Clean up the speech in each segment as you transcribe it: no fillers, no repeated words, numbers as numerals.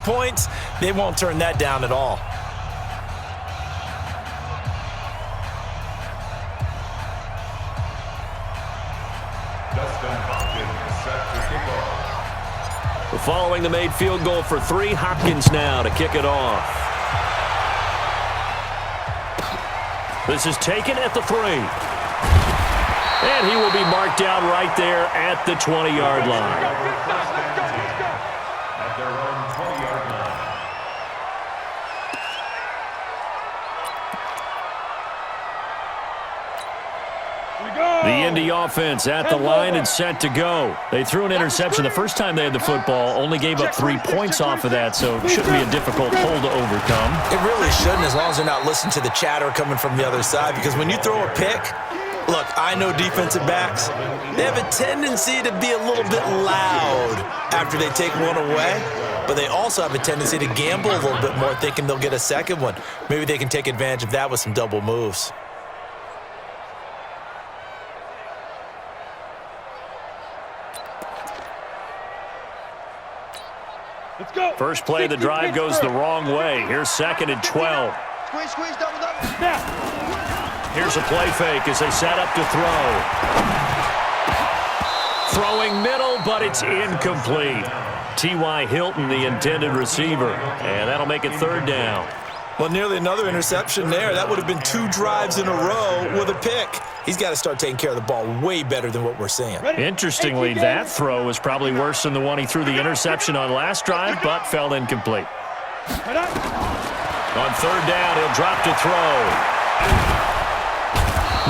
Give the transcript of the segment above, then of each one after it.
points, they won't turn that down at all. Following the made field goal for 3, Hopkins now to kick it off. This is taken at the 3. And he will be marked down right there at the 20-yard line. At their own 20-yard line. The Indy offense at the line and set to go. They threw an interception the first time they had the football, only gave up 3 points off of that, so it shouldn't be a difficult hole to overcome. It really shouldn't, as long as they're not listening to the chatter coming from the other side, because when you throw a pick, look, I know defensive backs, they have a tendency to be a little bit loud after they take one away, but they also have a tendency to gamble a little bit more, thinking they'll get a second one. Maybe they can take advantage of that with some double moves. Let's go. First play of the drive goes the wrong way. Here's 2nd and 12. Squeeze, double. Snap. Here's a play fake as they set up to throw. Throwing middle, but it's incomplete. T.Y. Hilton, the intended receiver. And that'll make it 3rd down. Well, nearly another interception there. That would have been 2 drives in a row with a pick. He's got to start taking care of the ball way better than what we're seeing. Interestingly, that throw was probably worse than the one he threw the interception on last drive, but fell incomplete. On 3rd down, he'll drop to throw.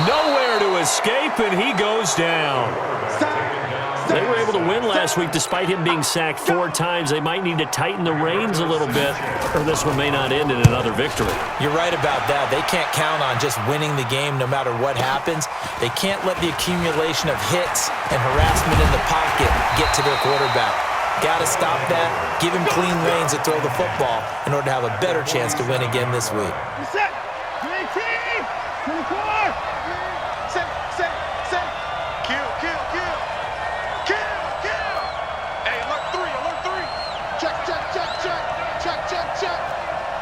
Nowhere to escape, and he goes down. They were able to win last week despite him being sacked 4 times. They might need to tighten the reins a little bit, or this one may not end in another victory. You're right about that. They can't count on just winning the game no matter what happens. They can't let the accumulation of hits and harassment in the pocket get to their quarterback. Got to stop that, give him clean lanes to throw the football in order to have a better chance to win again this week. Set. 18.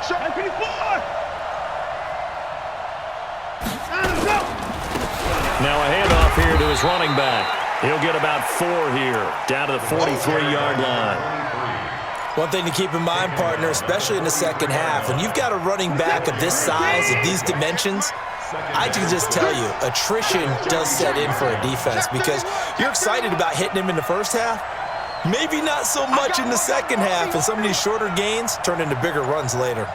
24. Now a handoff here to his running back. He'll get about 4 here, down to the 43-yard line. One thing to keep in mind, partner, especially in the second half, when you've got a running back of this size, of these dimensions, I can just tell you, attrition does set in for a defense because you're excited about hitting him in the first half. Maybe not so much in the second half, and some of these shorter gains turn into bigger runs later.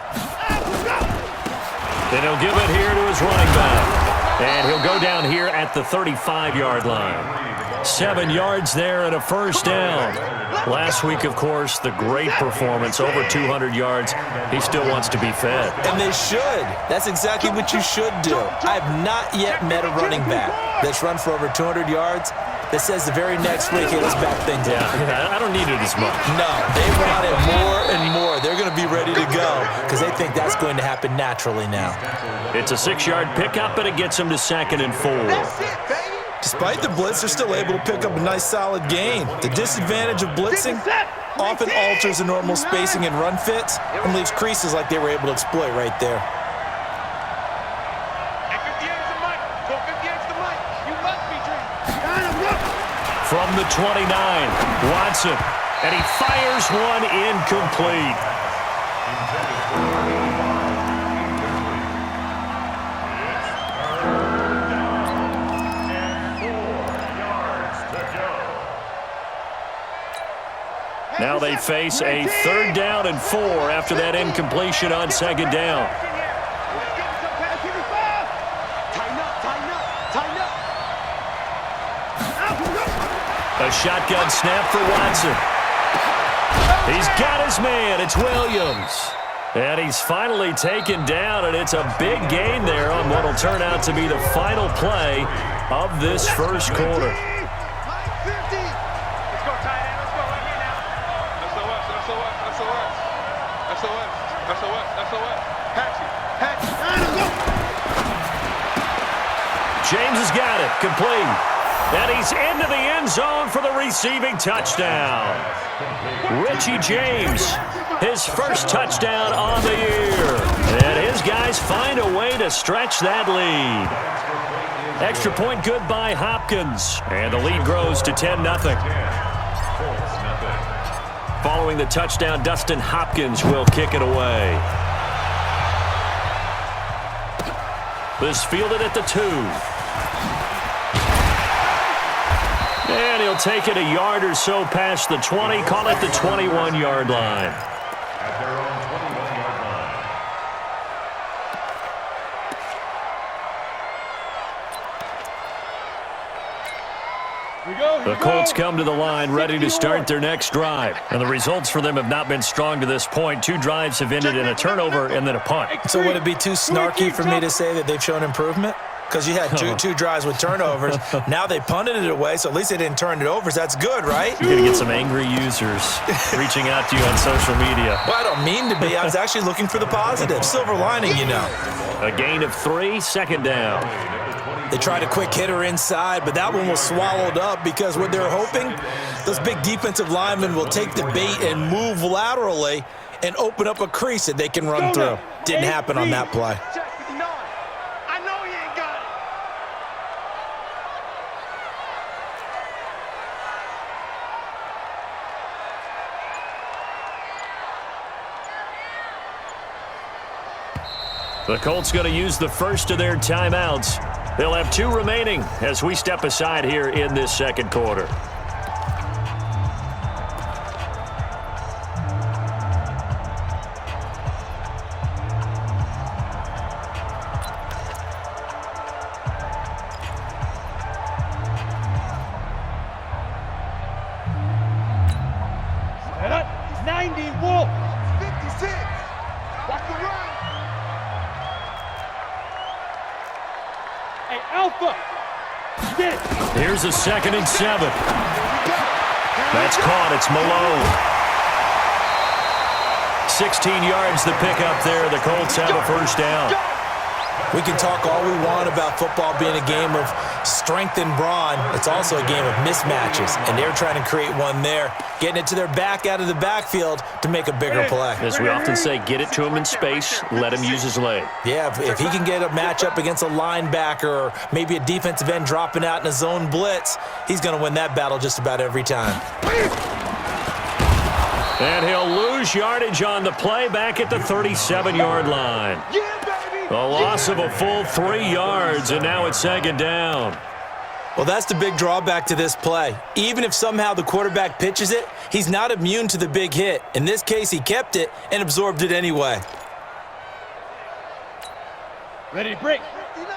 Then he'll give it here to his running back. And he'll go down here at the 35-yard line. 7 yards there and a 1st down. Last week, of course, the great performance, over 200 yards. He still wants to be fed. And they should. That's exactly what you should do. I have not yet met a running back that's run for over 200 yards that says the very next week, hey, let's back things up. Yeah, I don't need it as much. No, they want it more and more. They're going to be ready to go because they think that's going to happen naturally now. It's a 6-yard pickup, and it gets him to 2nd and 4. Despite the blitz, they're still able to pick up a nice solid gain. The disadvantage of blitzing often alters the normal spacing and run fits and leaves creases like they were able to exploit right there. From the 29, Watson, and he fires one incomplete. Now they face a 3rd down and 4 after that incompletion on 2nd down. A shotgun snap for Watson. He's got his man. It's Williams. And he's finally taken down, and it's a big gain there on what will turn out to be the final play of this first quarter. James has got it, complete. And he's into the end zone for the receiving touchdown. Richie James His first touchdown on the year. And his guys find a way to stretch that lead. Extra point good by Hopkins. And the lead grows to 10-0. Following the touchdown, Dustin Hopkins will kick it away. This fielded at the 2. And he'll take it a yard or so past the 20, call it the 21-yard line. At their own 21-yard line. The Colts come to the line ready to start their next drive. And the results for them have not been strong to this point. 2 drives have ended in a turnover and then a punt. So would it be too snarky for me to say that they've shown improvement? Because you had two drives with turnovers. Now they punted it away, so at least they didn't turn it over. So that's good, right? You're going to get some angry users reaching out to you on social media. Well, I don't mean to be. I was actually looking for the positive. Silver lining, you know. A gain of 3, second down. They tried a quick hitter inside, but that one was swallowed up because what they're hoping, those big defensive linemen will take the bait and move laterally and open up a crease that they can run through. Didn't happen on that play. I know you ain't got it. The Colts going to use the first of their timeouts. They'll have 2 remaining as we step aside here in this second quarter. Set up. 90 Wolf. 56. Watch the run. Hey, Alpha. Get it. Here's a 2nd and 7. That's caught. It's Malone. 16 yards the pickup there. The Colts have a first down. We can talk all we want about football being a game of strength and brawn. It's also a game of mismatches, and they're trying to create one there, getting it to their back out of the backfield to make a bigger play. As we often say, get it to him in space, let him use his leg. Yeah, if he can get a matchup against a linebacker or maybe a defensive end dropping out in a zone blitz, he's going to win that battle just about every time. And he'll lose yardage on the play back at the 37-yard line. A loss of a full 3 yards, and now it's 2nd down. Well, that's the big drawback to this play. Even if somehow the quarterback pitches it, he's not immune to the big hit. In this case, he kept it and absorbed it anyway. Ready to break. 59.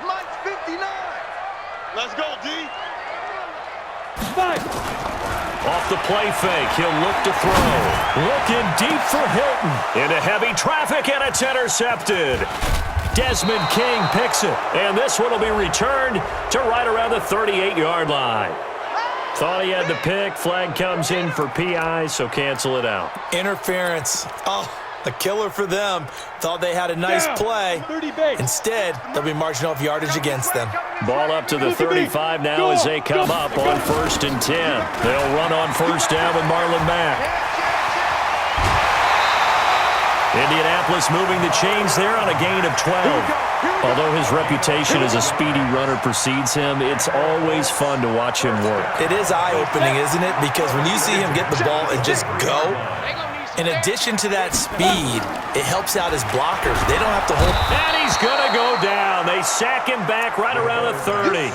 Mike's 59. Let's go, D. 5. Off the play fake, he'll look to throw. Looking deep for Hilton. Into heavy traffic, and it's intercepted. Desmond King picks it, and this one will be returned to right around the 38-yard line. Thought he had the pick. Flag comes in for PI, so cancel it out. Interference. Oh, a killer for them. Thought they had a nice play. Instead, they'll be marching off yardage against them. Ball up to the 35 now as they come up on 1st and 10. They'll run on 1st down with Marlon Mack. Indianapolis moving the chains there on a gain of 12. Although his reputation as a speedy runner precedes him, it's always fun to watch him work. It is eye-opening, isn't it? Because when you see him get the ball and just go, in addition to that speed, it helps out his blockers. They don't have to hold. And he's going to go down. They sack him back right around the 30.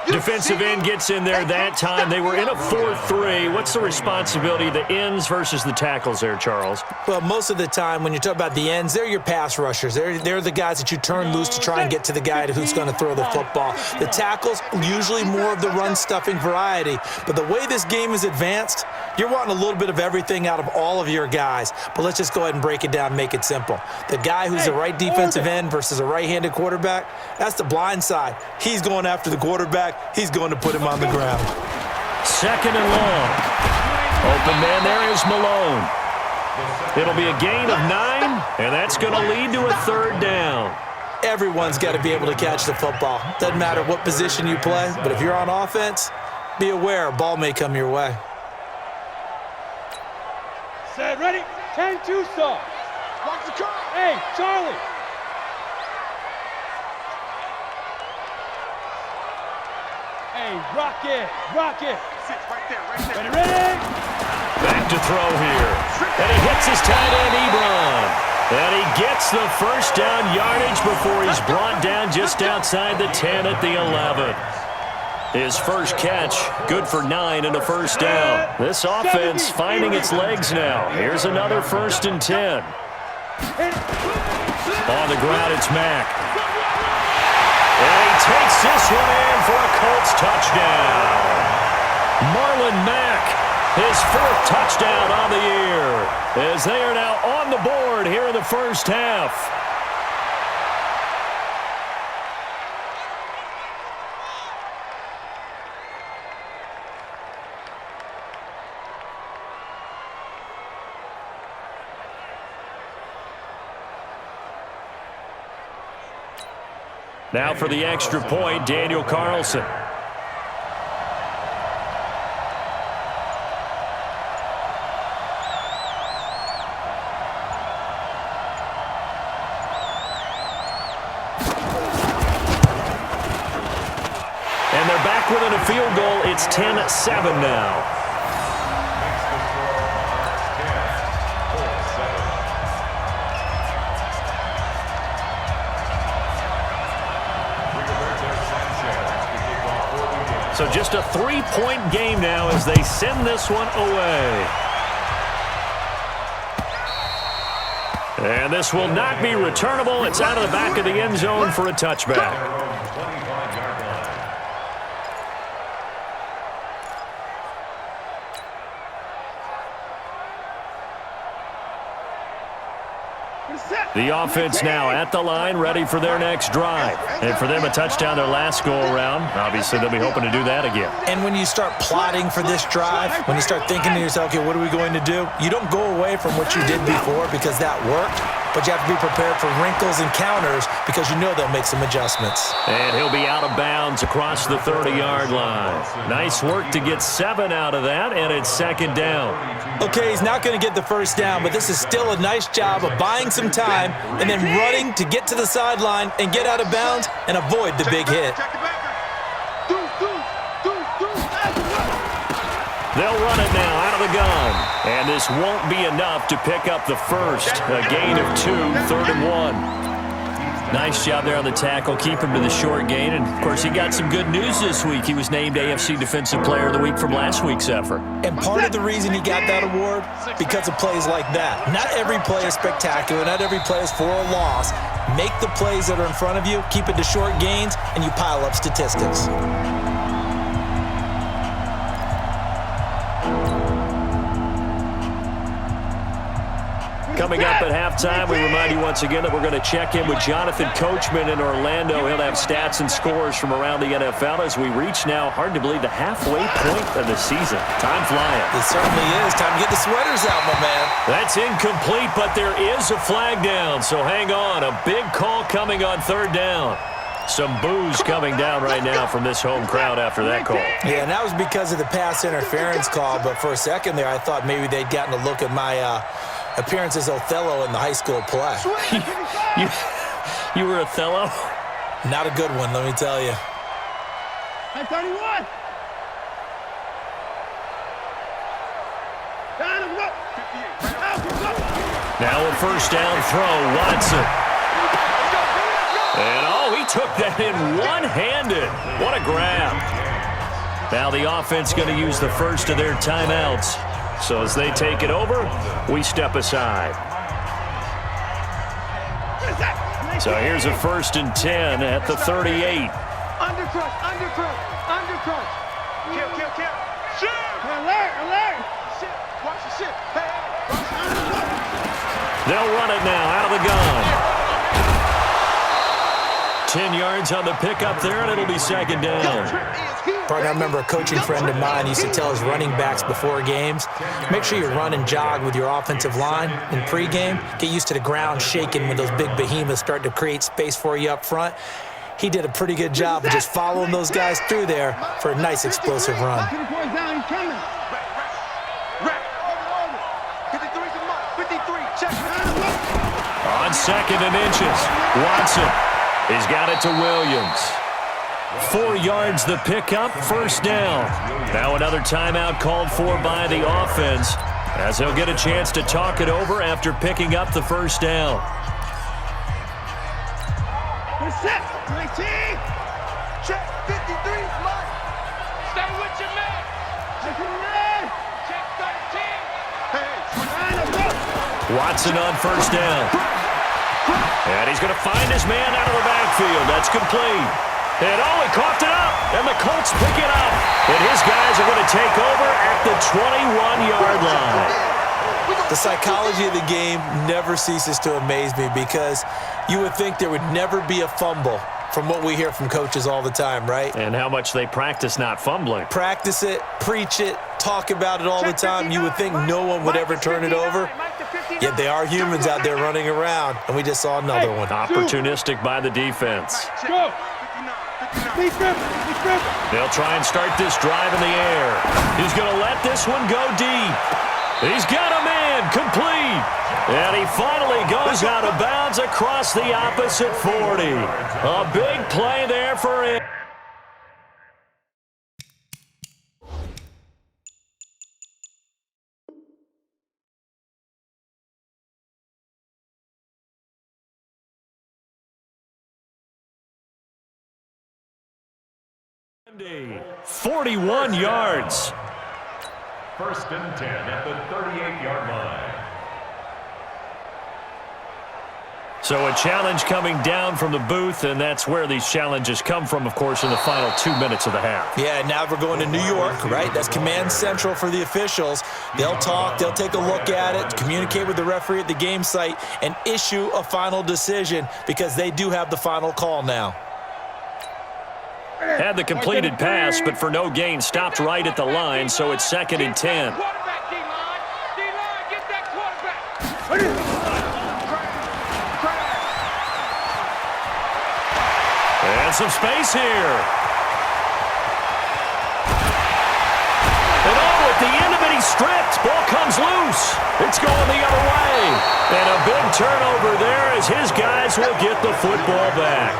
Defensive end gets in there that time. They were in a 4-3. What's the responsibility of the ends versus the tackles there, Charles? Well, most of the time when you talk about the ends, they're your pass rushers. They're the guys that you turn loose to try and get to the guy who's going to throw the football. The tackles, usually more of the run-stuffing variety. But the way this game is advanced, you're wanting a little bit of everything out of all of your guys. But let's just go ahead and break it down and make it simple. The guy who's the right defensive end versus a right-handed quarterback, that's the blind side. He's going after the quarterback. He's going to put him on the ground. 2nd and long. Open man there is Malone. It'll be a gain of 9, and that's going to lead to a 3rd down. Everyone's got to be able to catch the football. Doesn't matter what position you play, but if you're on offense, be aware a ball may come your way. Set, ready? 10-2 stop. Watch the curve. Hey, Charlie. Hey, rock it, rock it. Right there. Ready? Back to throw here. And he hits his tight end, Ebron. And he gets the first down yardage before he's brought down just outside the 10 at the 11. His first catch, good for 9 and a first down. This offense finding its legs now. Here's another 1st and 10. On the ground, it's Mack. And he takes this one in for a Colts touchdown. Marlon Mack, his 4th touchdown on the year, as they are now on the board here in the first half. Now for the extra point, Daniel Carlson. And they're back within a field goal. It's 10-7 now. So just a 3-point game now as they send this one away. And this will not be returnable. It's out of the back of the end zone for a touchback. The offense now at the line, ready for their next drive. And for them, a touchdown their last go-around. Obviously, they'll be hoping to do that again. And when you start plotting for this drive, when you start thinking to yourself, okay, what are we going to do? You don't go away from what you did before because that worked, but you have to be prepared for wrinkles and counters because you know they'll make some adjustments. And he'll be out of bounds across the 30-yard line. Nice work to get 7 out of that, and it's 2nd down. Okay, he's not going to get the first down, but this is still a nice job of buying some time and then running to get to the sideline and get out of bounds and avoid the big hit. They'll run it now out of the gun. And this won't be enough to pick up the first. A gain of 2, 3rd and 1. Nice job there on the tackle. Keep him to the short gain. And, of course, he got some good news this week. He was named AFC Defensive Player of the Week from last week's effort. And part of the reason he got that award, because of plays like that. Not every play is spectacular. Not every play is for a loss. Make the plays that are in front of you, keep it to short gains, and you pile up statistics. Coming up at halftime, we remind you once again that we're going to check in with Jonathan Coachman in Orlando. He'll have stats and scores from around the NFL as we reach now, hard to believe, the halfway point of the season. Time flying. It certainly is. Time to get the sweaters out, my man. That's incomplete, but there is a flag down, so hang on. A big call coming on 3rd down. Some boos coming down right now from this home crowd after that call. Yeah, and that was because of the pass interference call, but for a second there, I thought maybe they'd gotten a look at my appearance as Othello in the high school play. You were Othello? Not a good one, let me tell you. Hey, 31. Now a 1st down throw, Watson. And, he took that in one-handed. What a grab. Now the offense going to use the first of their timeouts. So as they take it over, we step aside. So here's a 1st and 10 at the 38. Undercrush. Kill. Shoot. Alert. Shit. Watch the shit. They'll run it now out of the gun. 10 yards on the pickup there, and it'll be 2nd down. Partner, I remember a coaching friend of mine used to tell his running backs before games, make sure you run and jog with your offensive line in pregame. Get used to the ground shaking when those big behemoths start to create space for you up front. He did a pretty good job of just following those guys through there for a nice explosive run. On 2nd and inches, Watson. He's got it to Williams. 4 yards the pickup, first down. Now another timeout called for by the offense, as he'll get a chance to talk it over after picking up the first down. Set. 19. Check 53. Mike. Stay with your man. Check 13. Hey. Watson on first down. And he's going to find his man out of the backfield. That's complete. And he coughed it up. And the Colts pick it up. And his guys are going to take over at the 21-yard line. The psychology of the game never ceases to amaze me, because you would think there would never be a fumble from what we hear from coaches all the time, right? And how much they practice not fumbling. Practice it, preach it, talk about it all the time. You would think no one would ever turn it over. Yet they are humans out there running around, and we just saw another one. Opportunistic by the defense. Go. They'll try and start this drive in the air. He's going to let this one go deep. He's got a man, complete. And he finally goes out of bounds across the opposite 40. A big play there for him. Andy, 41 yards. First and 10 at the 38-yard line. So a challenge coming down from the booth, and that's where these challenges come from, of course, in the final 2 minutes of the half. Yeah, now we're going to New York, right? That's command central for the officials. They'll talk, they'll take a look at it, communicate with the referee at the game site, and issue a final decision, because they do have the final call now. Had the completed pass, but for no gain, stopped right at the line, so it's 2nd and 10. Quarterback, D-line. D-line, get that quarterback. And some space here. And at the end of it, he's stripped. Ball comes loose. It's going the other way. And a big turnover there as his guys will get the football back.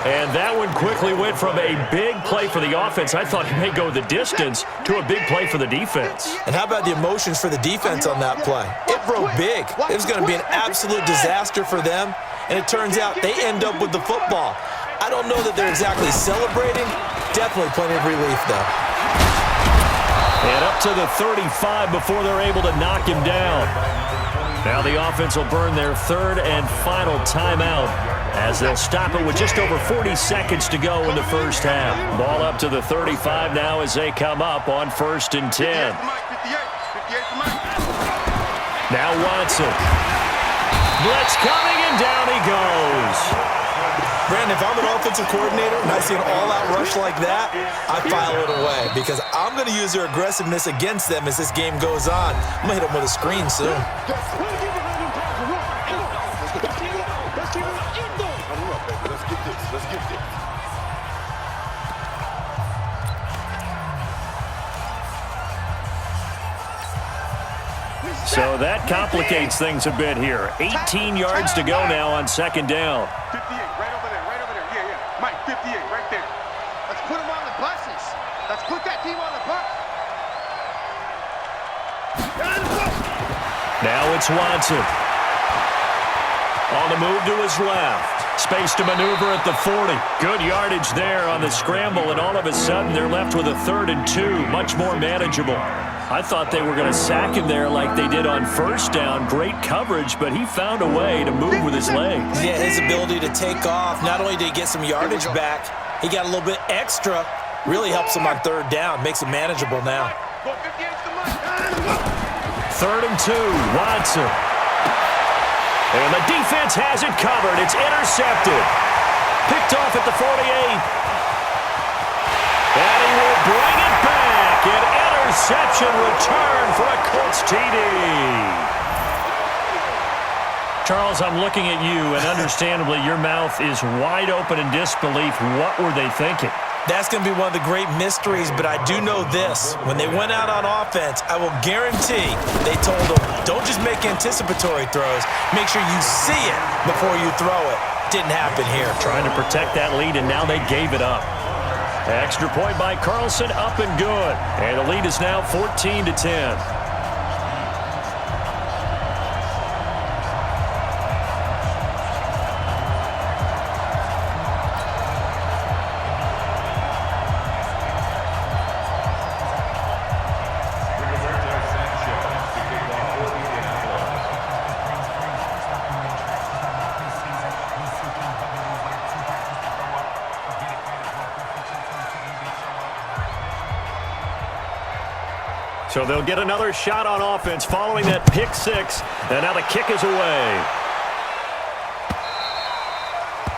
And that one quickly went from a big play for the offense, I thought he may go the distance, to a big play for the defense. And how about the emotions for the defense on that play? It broke big. It was going to be an absolute disaster for them, and it turns out they end up with the football. I don't know that they're exactly celebrating. Definitely plenty of relief, though. And up to the 35 before they're able to knock him down. Now the offense will burn their third and final timeout, as they'll stop it with just over 40 seconds to go in the first half. Ball up to the 35 now as they come up on 1st and 10. Now Watson. Blitz coming, and down he goes. Brandon, if I'm an offensive coordinator and I see an all-out rush like that, I file it away, because I'm going to use their aggressiveness against them as this game goes on. I'm going to hit them with a screen soon. So that complicates things a bit here. 18 yards to go now on 2nd down. 58, right over there, right over there. Yeah, yeah. Mike, 58, right there. Let's put him on the buses. Let's put that team on the bus. Now it's Watson. On the move to his left. Space to maneuver at the 40. Good yardage there on the scramble, and all of a sudden they're left with a 3rd and 2. Much more manageable. I thought they were going to sack him there like they did on 1st down. Great coverage, but he found a way to move with his legs. Yeah, his ability to take off, not only did he get some yardage back, he got a little bit extra. Really helps him on 3rd down, makes it manageable now. 3rd and 2, Watson. And the defense has it covered. It's intercepted. Picked off at the 48. And he will bring it back. An interception return for a Colts TD. Charles, I'm looking at you, and understandably, your mouth is wide open in disbelief. What were they thinking? That's going to be one of the great mysteries, but I do know this. When they went out on offense, I will guarantee they told them, don't just make anticipatory throws. Make sure you see it before you throw it. Didn't happen here. Trying to protect that lead, and now they gave it up. Extra point by Carlson, up and good. And the lead is now 14-10. So they'll get another shot on offense following that pick six. And now the kick is away.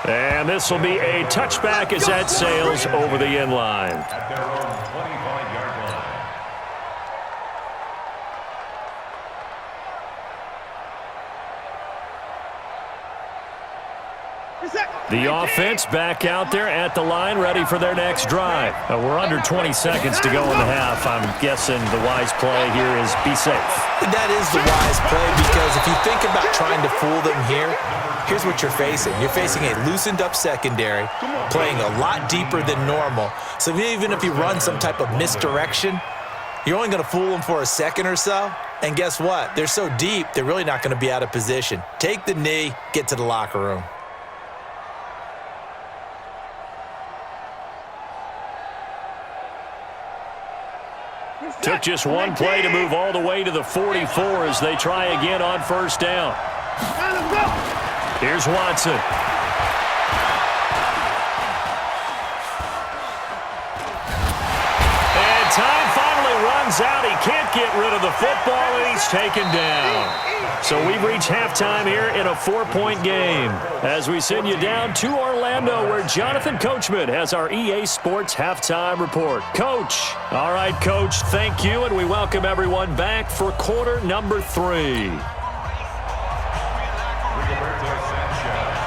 And this will be a touchback as that sails over the end line. At their own 25-yard line. The offense back out there at the line, ready for their next drive. We're under 20 seconds to go in the half. I'm guessing the wise play here is be safe. That is the wise play, because if you think about trying to fool them here, here's what you're facing. You're facing a loosened-up secondary, playing a lot deeper than normal. So even if you run some type of misdirection, you're only going to fool them for a second or so. And guess what? They're so deep, they're really not going to be out of position. Take the knee, get to the locker room. Took just one play to move all the way to the 44 as they try again on first down. Here's Watson. And time finally runs out. He can't get rid of the football, and he's taken down. So we've reached halftime here in a 4-point game as we send you down to Orlando, where Jonathan Coachman has our EA Sports halftime report. Coach. All right, Coach, thank you, and we welcome everyone back for quarter number 3.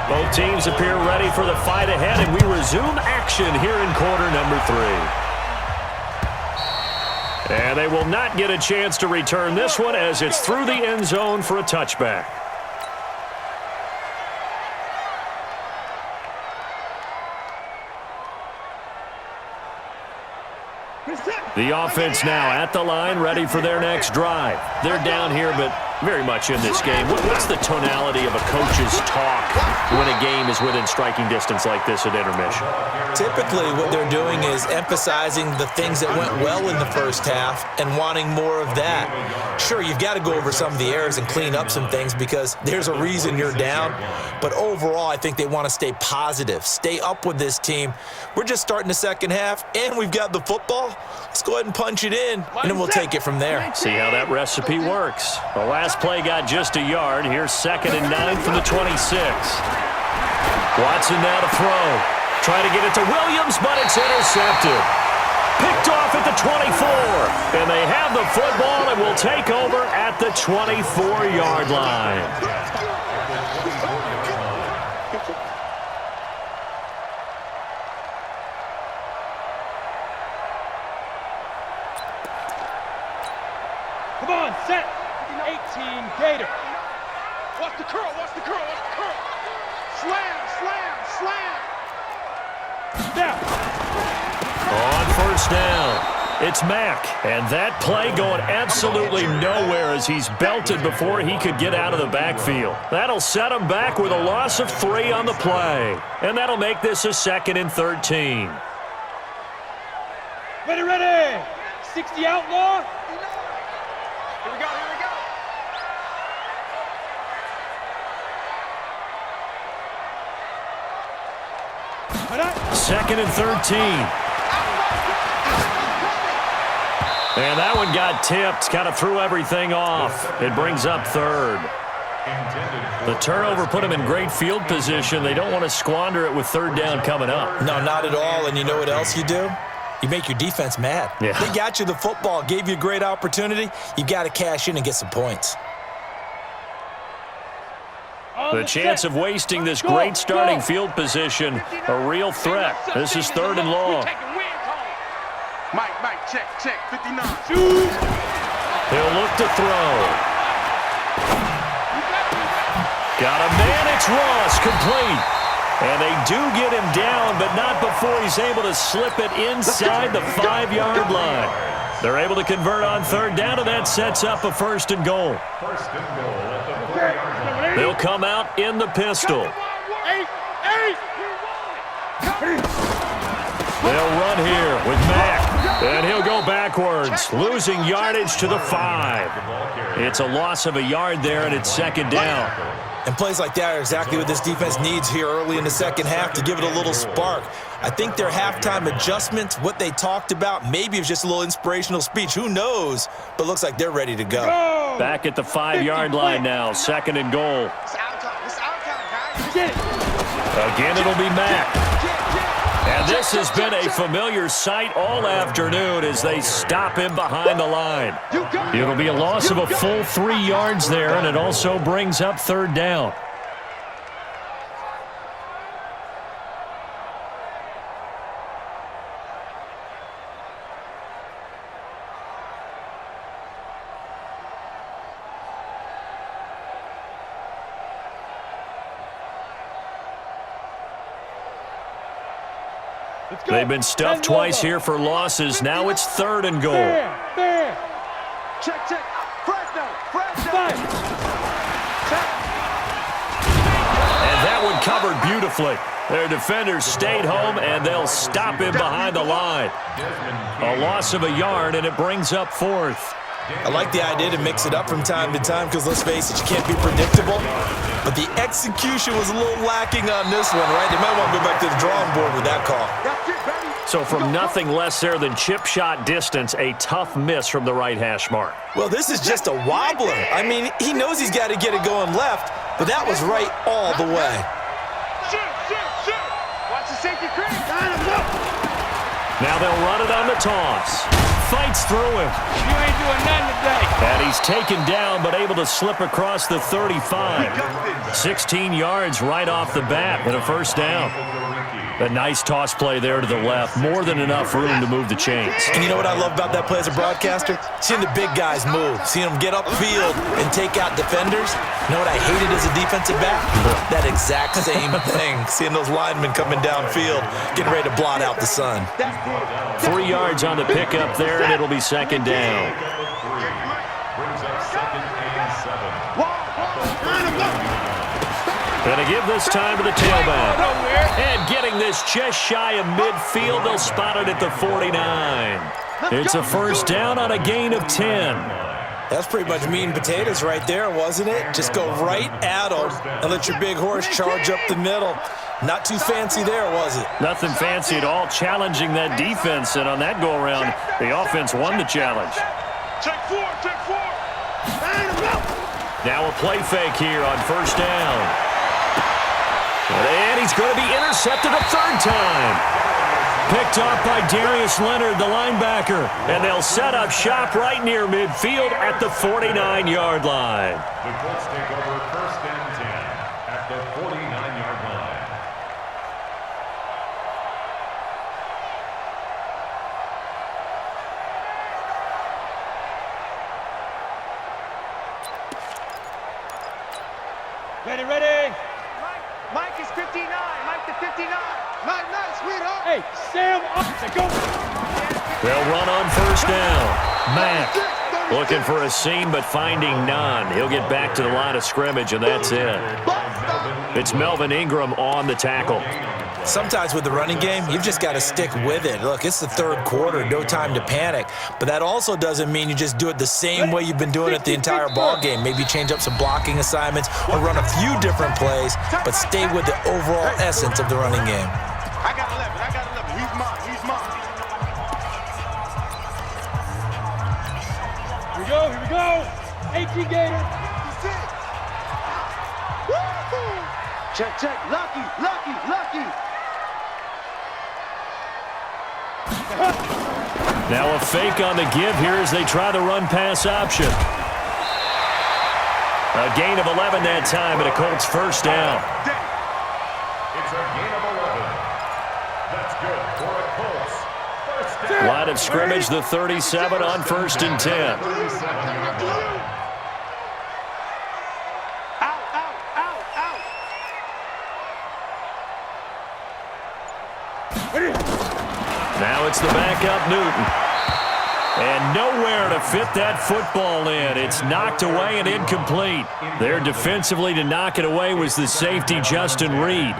Both teams appear ready for the fight ahead, and we resume action here in quarter number 3. And they will not get a chance to return this one as it's through the end zone for a touchback. The offense now at the line, ready for their next drive. They're down here, but very much in this game. What's the tonality of a coach's talk when a game is within striking distance like this at intermission? Typically, what they're doing is emphasizing the things that went well in the first half and wanting more of that. Sure, you've got to go over some of the errors and clean up some things because there's a reason you're down. But overall, I think they want to stay positive, stay up with this team. We're just starting the second half, and we've got the football. Let's go ahead and punch it in, and then we'll take it from there. See how that recipe works. The last play got just a yard. Here's 2nd and 9 from the 26. Watson now to throw. Try to get it to Williams, but it's intercepted. Picked off at the 24. And they have the football and will take over at the 24-yard line. Come on, set. 18 Gator. Watch the curl, watch the curl, watch the curl. Slam, slam, slam. Down. On first down, it's Mack. And that play going absolutely nowhere as he's belted before he could get out of the backfield. That'll set him back with a loss of 3 on the play. And that'll make this a 2nd and 13. Ready, ready. 60 outlaw. Here we go, here we go. Second and 13. And that one got tipped, kind of threw everything off. It brings up 3rd. The turnover put them in great field position. They don't want to squander it with 3rd down coming up. No, not at all. And you know what else you do? You make your defense mad. Yeah. They got you the football, gave you a great opportunity. You got to cash in and get some points. The chance of wasting this great starting field position, a real threat. This is 3rd and long. Mike, check, 59. He'll look to throw. Got a man, it's Ross, complete. And they do get him down, but not before he's able to slip it inside the 5-yard line. They're able to convert on 3rd down, and that sets up a 1st and goal. First and goal at the 4-yard line. They'll come out in the pistol. They'll run here with Mack, and he'll go backwards, losing yardage to the 5. It's a loss of a yard there, and it's 2nd down. And plays like that are exactly what this defense needs here early in the second half to give it a little spark. I think their halftime adjustments, what they talked about, maybe it was just a little inspirational speech. Who knows? But looks like they're ready to go. Back at the 5-yard line now, 2nd and goal. Again, it'll be Mack. And this has been a familiar sight all afternoon as they stop him behind the line. It'll be a loss of a full 3 yards there, and it also brings up 3rd down. They've been stuffed twice here for losses. Now it's 3rd and goal. Check. Fresno. And that one covered beautifully. Their defenders stayed home, and they'll stop him behind the line. A loss of a yard, and it brings up 4th. I like the idea to mix it up from time to time because, let's face it, you can't be predictable. But the execution was a little lacking on this one, right? They might want to go back to the drawing board with that call. So from nothing less there than chip shot distance, a tough miss from the right hash mark. Well, this is just a wobbler. I mean, he knows he's got to get it going left, but that was right all the way. Shoot. Watch the safety crease. Now they'll run it on the toss. Fights through him. You ain't doing nothing today. And he's taken down, but able to slip across the 35. 16 yards right off the bat and a 1st down. A nice toss play there to the left. More than enough room to move the chains. And you know what I love about that play as a broadcaster? Seeing the big guys move. Seeing them get upfield and take out defenders. You know what I hated as a defensive back? That exact same thing. Seeing those linemen coming downfield, getting ready to blot out the sun. 3 yards on the pickup there, and it'll be 2nd down. Brings up 2nd and 7. Going to give this time to the tailback. And getting this just shy of midfield, they'll spot it at the 49. It's a 1st down on a gain of 10. That's pretty much meat and potatoes right there, wasn't it? Just go right at them and let your big horse charge up the middle. Not too fancy there, was it? Nothing fancy at all, challenging that defense. And on that go-around, the offense won the challenge. Check 4. Now a play fake here on 1st down. And he's going to be intercepted a 3rd time. Picked off by Darius Leonard, the linebacker. And they'll set up shop right near midfield at the 49-yard line. The Colts take over 1st and 10 at the 49-yard line. Ready. Mike is 59. Mike to 59. Nice, sweetheart. Hey, Sam, go. They'll run on 1st down. Mack looking for a seam, but finding none. He'll get back to the line of scrimmage, and that's it. It's Melvin Ingram on the tackle. Sometimes with the running game, you've just got to stick with it. Look, it's the 3rd quarter, no time to panic. But that also doesn't mean you just do it the same way you've been doing it the entire ball game. Maybe change up some blocking assignments or run a few different plays, but stay with the overall essence of the running game. I got 11. He's mine. Here we go. 18 Gator. Check. Lucky. Now a fake on the give here as they try the run-pass option. A gain of 11 that time and a Colts first down. It's a gain of 11. That's good for a Colts. First down. Line of scrimmage, the 37 on 1st and 10. 37-yard line. Now it's the backup, Newton. And nowhere to fit that football in. It's knocked away and incomplete. There defensively to knock it away was the safety, Justin Reed.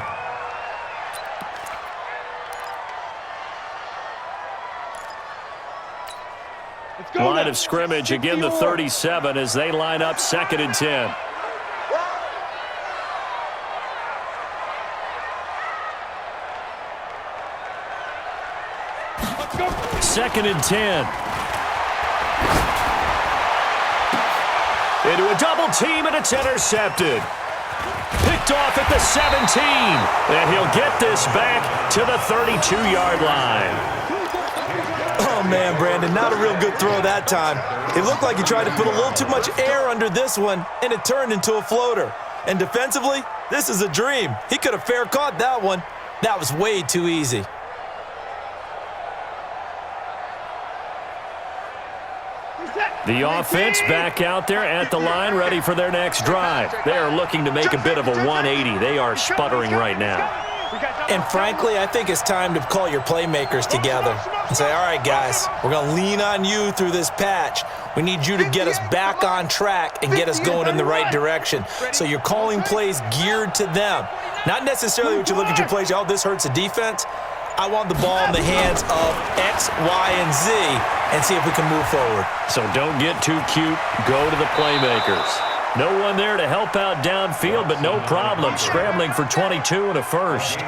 Line of scrimmage, again the 37 as they line up 2nd and 10. Second and 10. Into a double team, and it's intercepted. Picked off at the 17. And he'll get this back to the 32-yard line. Oh, man, Brandon, not a real good throw that time. It looked like he tried to put a little too much air under this one, and it turned into a floater. And defensively, this is a dream. He could have fair caught that one. That was way too easy. The offense back out there at the line, ready for their next drive. They are looking to make a bit of a 180. They are sputtering right now. And frankly, I think it's time to call your playmakers together and say, all right, guys, we're going to lean on you through this patch. We need you to get us back on track and get us going in the right direction. So you're calling plays geared to them. Not necessarily what you look at your plays, oh, this hurts the defense. I want the ball in the hands of X, Y, and Z and see if we can move forward. So don't get too cute. Go to the playmakers. No one there to help out downfield, but no problem. Scrambling for 22 and a first.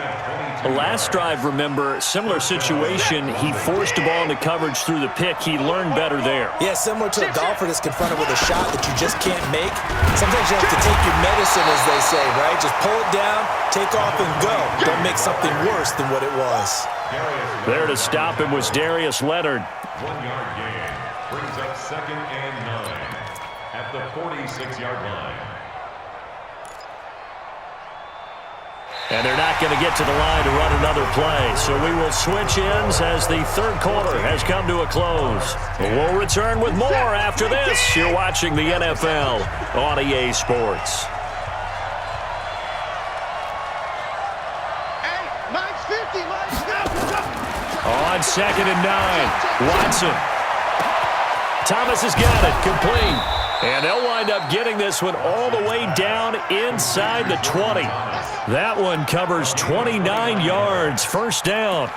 The last drive, remember, similar situation. He forced the ball into coverage through the pick. He learned better there. Yeah, similar to a golfer that's confronted with a shot that you just can't make. Sometimes you have to take your medicine, as they say, right? Just pull it down, take off, and go. Don't make something worse than what it was. There to stop him was Darius Leonard. 1-yard gain brings up 2nd and 9 at the 46-yard line. And they're not going to get to the line to run another play. So we will switch ends as the third quarter has come to a close. We'll return with more after this. You're watching the NFL on EA Sports. Hey, mine's 50, mine's 50. On 2nd and 9, Watson. Thomas has got it, complete. And they'll wind up getting this one all the way down inside the 20. That one covers 29 yards, first down.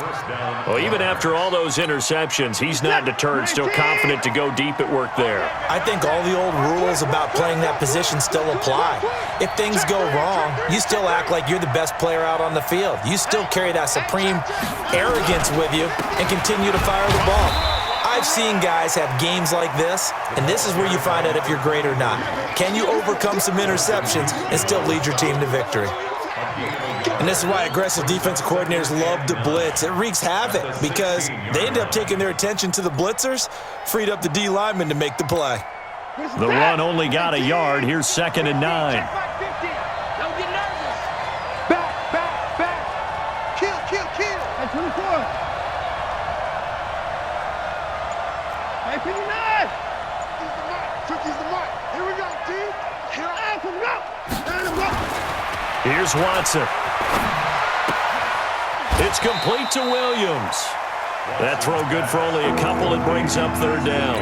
Well, even after all those interceptions, he's not deterred, still confident to go deep at work there. I think all the old rules about playing that position still apply. If things go wrong, you still act like you're the best player out on the field. You still carry that supreme arrogance with you and continue to fire the ball. I've seen guys have games like this, and this is where you find out if you're great or not. Can you overcome some interceptions and still lead your team to victory? And this is why aggressive defensive coordinators love to blitz. It wreaks havoc because they end up taking their attention to the blitzers, freed up the D lineman to make the play. The run only got a yard. Here's 2nd and 9. Don't get nervous. Back. Kill. That's 24. Hey, 59. He's the mark. Here we go, team. Here's Watson. It's complete to Williams. That throw good for only a couple. It brings up 3rd down.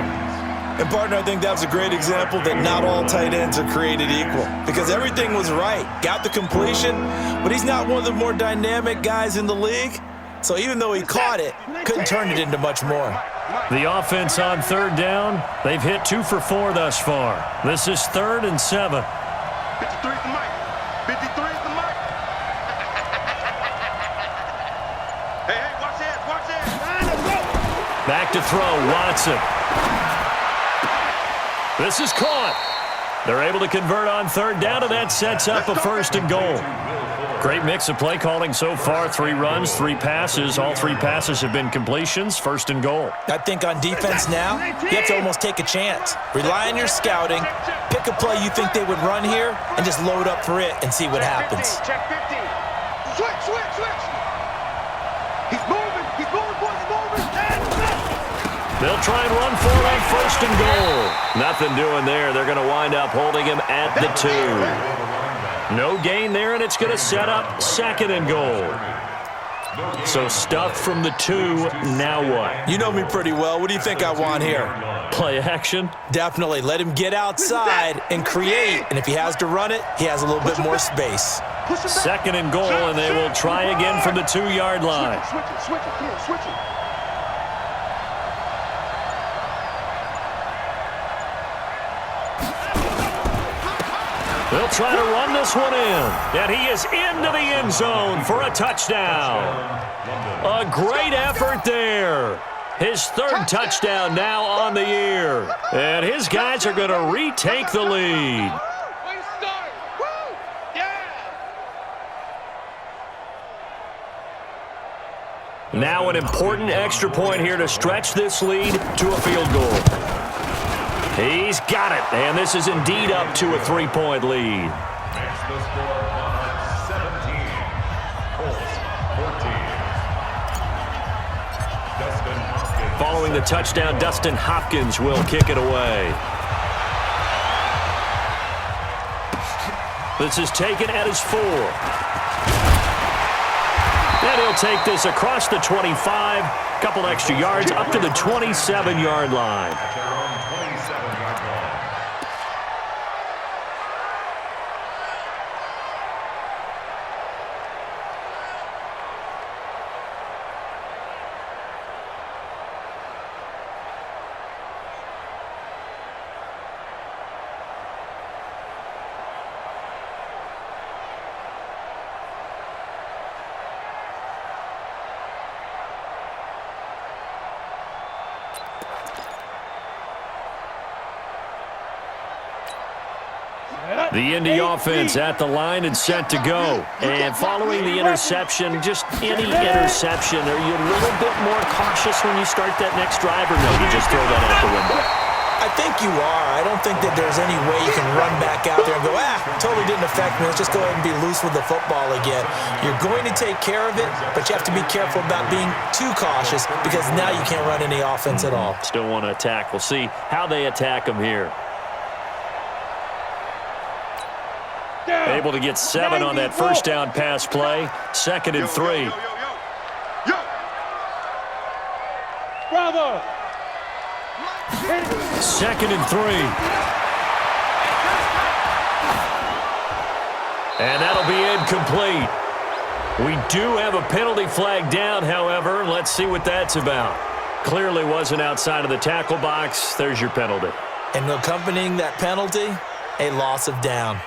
And, partner, I think that was a great example that not all tight ends are created equal because everything was right. Got the completion, but he's not one of the more dynamic guys in the league. So even though he caught it, couldn't turn it into much more. The offense on 3rd down, they've hit 2 for 4 thus far. This is 3rd and 7. 53 is the mic. 53 is the mic. Hey, watch this. Back to throw, Watson. This is caught. They're able to convert on 3rd down, and that sets up a 1st and goal. Great mix of play calling so far. 3 runs, 3 passes. All 3 passes have been completions. First and goal. I think on defense now, you have to almost take a chance. Rely on your scouting. Pick a play you think they would run here and just load up for it and see what happens. Check 15. Switch. He's moving, boys, he's moving. They'll try and run for it on first and goal. Nothing doing there. They're going to wind up holding him at the 2. No gain there, and it's going to set up second and goal. So stuffed from the 2, now what? You know me pretty well. What do you think I want here? Play action? Definitely. Let him get outside and create. And if he has to run it, he has a little bit more space. Second and goal, and they will try again from the 2-yard line. Switch it. They'll try to run this one in. And he is into the end zone for a touchdown. A great effort there. His 3rd touchdown now on the year. And his guys are going to retake the lead. Now an important extra point here to stretch this lead to a field goal. He's got it, and this is indeed up to a 3-point lead. Makes the score 17. Colts 14. Dustin Hopkins. Following the touchdown, Dustin Hopkins will kick it away. This is taken at his 4. And he'll take this across the 25, couple extra yards up to the 27-yard line. The Indy offense at the line and set to go. And following the interception, just any interception, are you a little bit more cautious when you start that next drive, or no, you just throw that out the window? I think you are. I don't think that there's any way you can run back out there and go, totally didn't affect me. Let's just go ahead and be loose with the football again. You're going to take care of it, but you have to be careful about being too cautious because now you can't run any offense at all. Still want to attack. We'll see how they attack him here. Able to get 7 on that first down pass play. Second and 3. Bravo! Second and 3. And that'll be incomplete. We do have a penalty flag down, however. Let's see what that's about. Clearly wasn't outside of the tackle box. There's your penalty. And accompanying that penalty, a loss of down.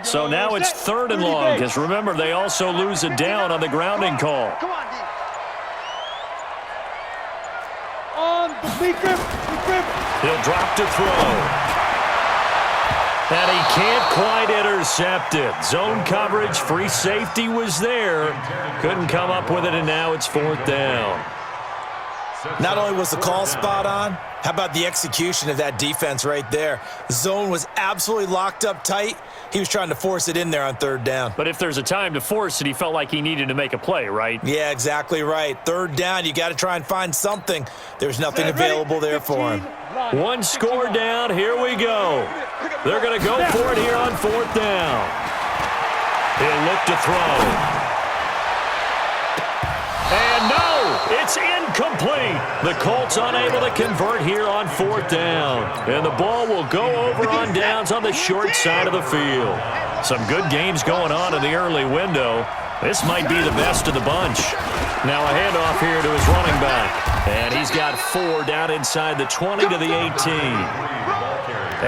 So now it's 3rd and long, because remember, they also lose a down on the grounding call. Come on, D. On the big grip. He'll drop to throw. And he can't quite intercept it. Zone coverage, free safety was there. Couldn't come up with it, and now it's 4th down. Not only was the call spot on, how about the execution of that defense right there? The zone was absolutely locked up tight. He was trying to force it in there on 3rd down. But if there's a time to force it, he felt like he needed to make a play, right? Yeah, exactly right. 3rd down, you got to try and find something. There's nothing available there for him. 1 score down. Here we go. They're going to go for it here on 4th down. He'll look to throw. And no, it's incomplete. The Colts unable to convert here on 4th down. And the ball will go over on downs on the short side of the field. Some good games going on in the early window. This might be the best of the bunch. Now a handoff here to his running back. And he's got 4 down inside the 20 to the 18.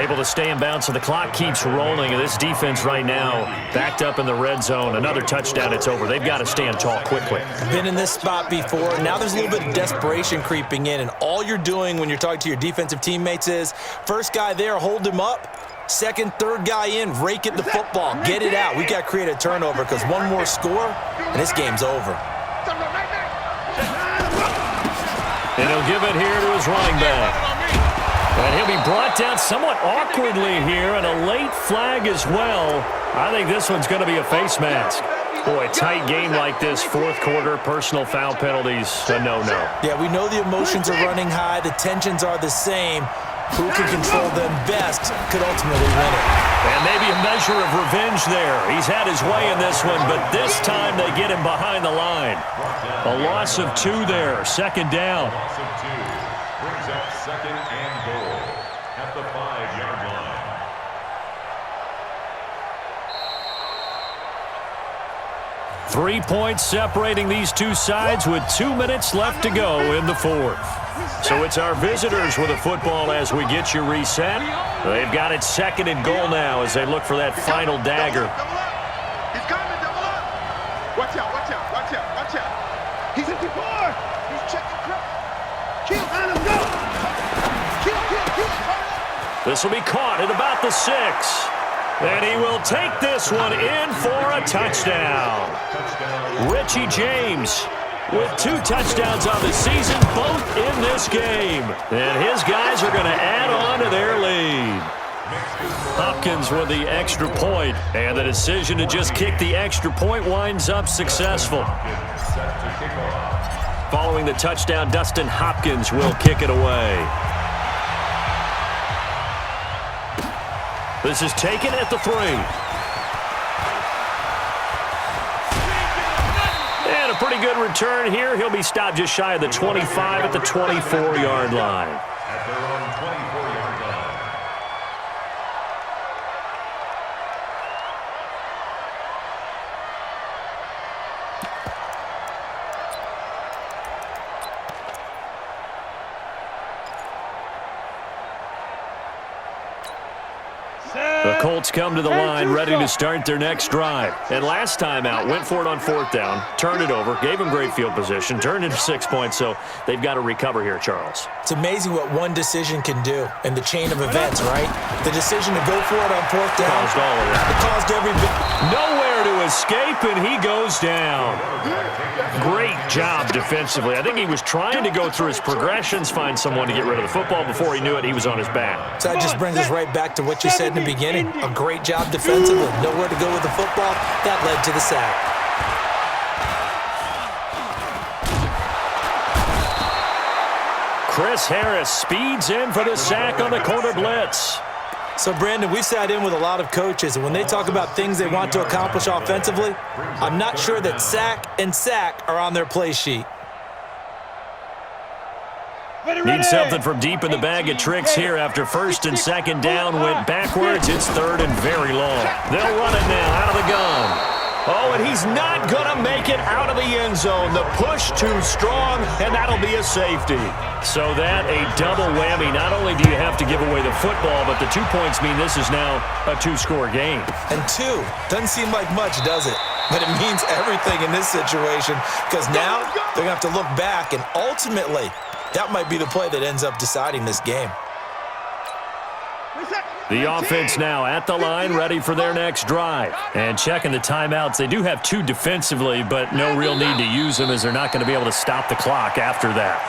Able to stay in bounds, so the clock keeps rolling. And this defense right now backed up in the red zone. Another touchdown, it's over. They've got to stand tall quickly. Been in this spot before. Now there's a little bit of desperation creeping in. And all you're doing when you're talking to your defensive teammates is, first guy there, hold him up. Second, third guy in, rake at the football. Get it out. We've got to create a turnover because one more score, and this game's over. And he'll give it here to his running back. And he'll be brought down somewhat awkwardly here, and a late flag as well. I think this one's going to be a face mask. Boy, tight game like this, fourth quarter, personal foul penalties, a no-no. Yeah, we know the emotions are running high. The tensions are the same. Who can control them best could ultimately win it. And maybe a measure of revenge there. He's had his way in this one, but this time they get him behind the line. A loss of 2 there, second down. Loss of 2 brings up second and goal at the 5-yard line. Three points separating these two sides with 2 minutes left to go in the fourth. So it's our visitors with the football as we get you reset. They've got it second and goal now as they look for that final dagger. He's coming, double up. Watch out, watch out, watch out, watch out. He's at the bar. He's checking crap. Kill, let him go. Kill, kill, kill. This will be caught at about the 6. And he will take this one in for a touchdown. Richie James with 2 touchdowns on the season, both in this game. And his guys are going to add on to their lead. Hopkins with the extra point, and the decision to just kick the extra point winds up successful. Following the touchdown, Dustin Hopkins will kick it away. This is taken at the 3. And a pretty good return here. He'll be stopped just shy of the 25 at the 24-yard line. At their own 24-yard line. The Colts come to the line ready to start their next drive. And last time out, went for it on 4th down, turned it over, gave them great field position, turned into 6 points, so they've got to recover here, Charles. It's amazing what one decision can do in the chain of events, right? The decision to go for it on 4th down. Caused all of that. It caused every bit. Nowhere to escape, and he goes down. Great job defensively. I think he was trying to go through his progressions, find someone to get rid of the football. Before he knew it, he was on his back. So that just brings us right back to what you said in the beginning. A great job defensively. Nowhere to go with the football. That led to the sack. Chris Harris speeds in for the sack on the corner blitz. So, Brandon, we've sat in with a lot of coaches, and when they talk about things they want to accomplish offensively, I'm not sure that sack and sack are on their play sheet. Need something from deep in the bag of tricks here after 1st and 2nd down went backwards. It's 3rd and very long. They'll run it now out of the gun. Oh, and he's not going to make it out of the end zone. The push too strong, and that'll be a safety. So that a double whammy. Not only do you have to give away the football, but the 2 points mean this is now a 2-score game. And 2 doesn't seem like much, does it? But it means everything in this situation because now they're going to have to look back, and ultimately that might be the play that ends up deciding this game. The offense now at the line, ready for their next drive. And checking the timeouts. They do have 2 defensively, but no real need to use them as they're not going to be able to stop the clock after that.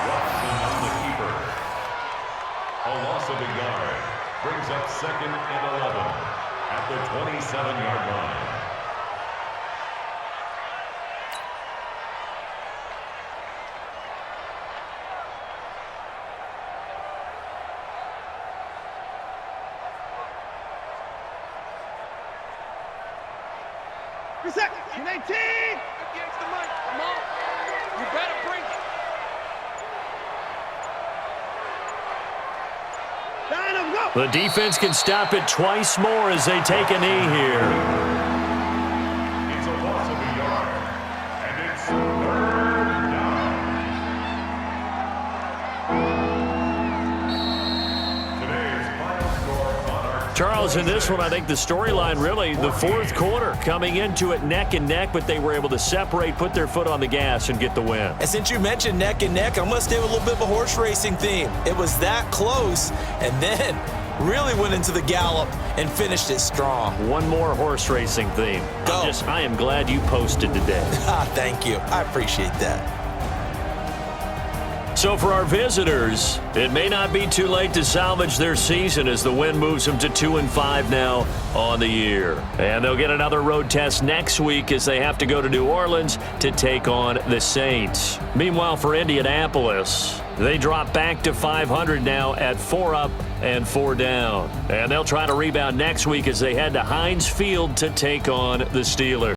A loss of a yard brings up 2nd and 11 at the 27-yard line. Reset. 19. Against the mic. Come on. You better bring it. Down him, go. The defense can stop it twice more as they take a knee here. It's a loss of a yard, and it's 3rd down. Charles, in this one, I think the storyline really, the fourth quarter, coming into it neck and neck, but they were able to separate, put their foot on the gas, and get the win. And since you mentioned neck and neck, I'm going to stay with a little bit of a horse racing theme. It was that close, and then really went into the gallop and finished it strong. One more horse racing theme. Go. I am glad you posted today. Thank you. I appreciate that. So for our visitors, it may not be too late to salvage their season as the win moves them to 2-5 now on the year. And they'll get another road test next week as they have to go to New Orleans to take on the Saints. Meanwhile, for Indianapolis, they drop back to 500 now at 4 up and 4 down. And they'll try to rebound next week as they head to Heinz Field to take on the Steelers.